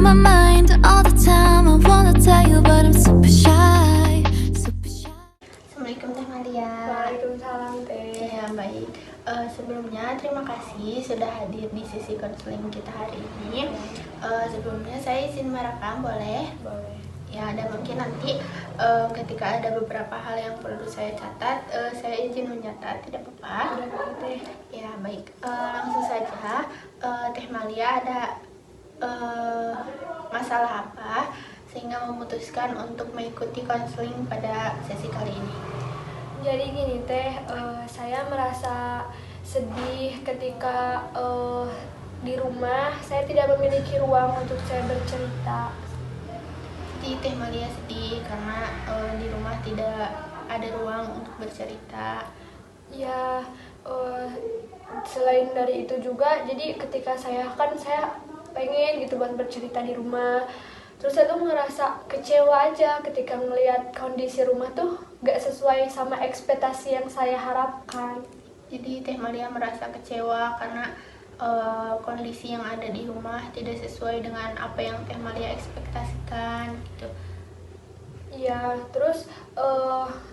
on my mind all the time. I wanna tell you, but I'm super shy, super shy. Assalamualaikum Teh Malia. Waalaikumsalam Teh. Ya baik. Sebelumnya terima kasih sudah hadir di sesi konseling kita hari ini. Sebelumnya saya izin merekam, boleh? Boleh. Ya, dan mungkin nanti ketika ada beberapa hal yang perlu saya catat, saya izin mencatat, tidak apa-apa. Udah boleh Teh. Ya baik, langsung saja. Teh Malia ada masalah apa sehingga memutuskan untuk mengikuti konseling pada sesi kali ini? Jadi gini Teh, saya merasa sedih ketika di rumah saya tidak memiliki ruang untuk saya bercerita. Jadi Teh Malia sedih karena di rumah tidak ada ruang untuk bercerita. Ya, selain dari itu juga, jadi ketika saya pengen gitu buat bercerita di rumah. Terus saya tuh ngerasa kecewa aja ketika ngelihat kondisi rumah tuh gak sesuai sama ekspektasi yang saya harapkan. Jadi Teh Malia merasa kecewa karena kondisi yang ada di rumah tidak sesuai dengan apa yang Teh Malia ekspektasikan gitu. Iya, terus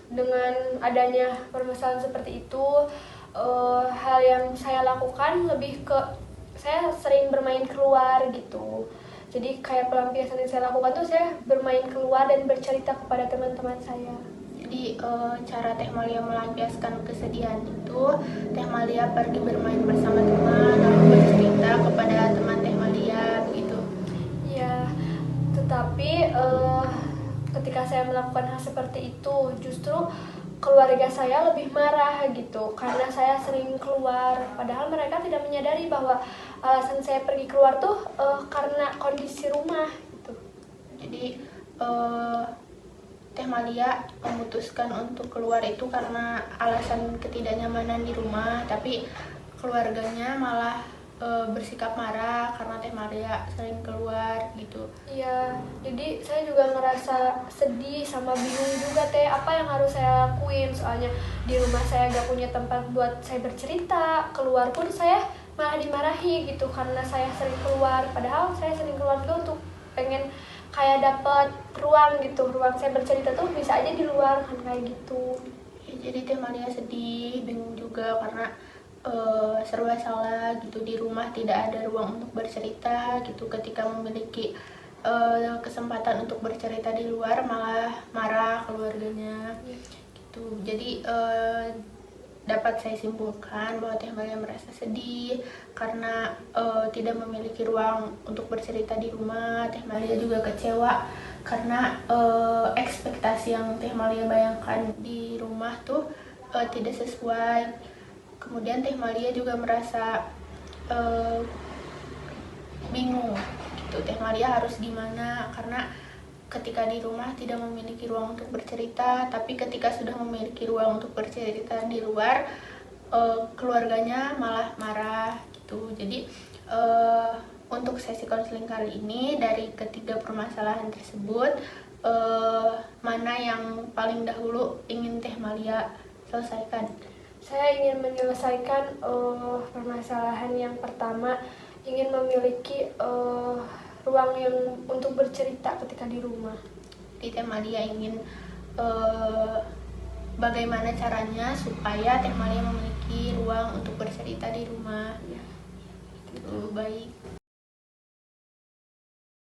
dengan adanya permasalahan seperti itu, hal yang saya lakukan lebih ke saya sering bermain keluar gitu. Jadi kayak pelampiasan yang saya lakukan tuh saya bermain keluar dan bercerita kepada teman-teman saya. Jadi cara Teh Malia melampiaskan kesedihan itu, Teh Malia pergi bermain bersama teman, lalu bercerita kepada teman Teh Malia begitu. Iya, tetapi ketika saya melakukan hal seperti itu, justru keluarga saya lebih marah gitu karena saya sering keluar. Padahal mereka tidak menyadari bahwa alasan saya pergi keluar tuh karena kondisi rumah gitu. Jadi Teh Malia memutuskan untuk keluar itu karena alasan ketidaknyamanan di rumah, tapi keluarganya malah bersikap marah karena Teh Malia sering keluar gitu. Iya, jadi saya juga ngerasa sedih sama bingung juga Teh, apa yang harus saya lakuin. Soalnya di rumah saya gak punya tempat buat saya bercerita, keluar pun saya malah dimarahi gitu karena saya sering keluar. Padahal saya sering keluar juga untuk pengen kayak dapat ruang gitu, ruang saya bercerita tuh bisa aja di luar kan kayak gitu. Ya, jadi Teh Malia sedih, bingung juga karena serba salah gitu, di rumah tidak ada ruang untuk bercerita gitu. Ketika memiliki kesempatan untuk bercerita di luar malah marah keluarganya gitu. Jadi dapat saya simpulkan bahwa Teh Malia merasa sedih karena tidak memiliki ruang untuk bercerita di rumah. Teh Malia juga kecewa karena ekspektasi yang Teh Malia bayangkan di rumah tuh tidak sesuai. Kemudian Teh Malia juga merasa bingung gitu, Teh Malia harus gimana karena ketika di rumah tidak memiliki ruang untuk bercerita, tapi ketika sudah memiliki ruang untuk bercerita di luar, keluarganya malah marah gitu. Jadi untuk sesi konseling kali ini, dari ketiga permasalahan tersebut, mana yang paling dahulu ingin Teh Malia selesaikan? Saya ingin menyelesaikan permasalahan yang pertama, ingin memiliki ruang yang untuk bercerita ketika di rumah. Di Teh Malia ingin bagaimana caranya supaya Teh Malia memiliki ruang untuk bercerita di rumah.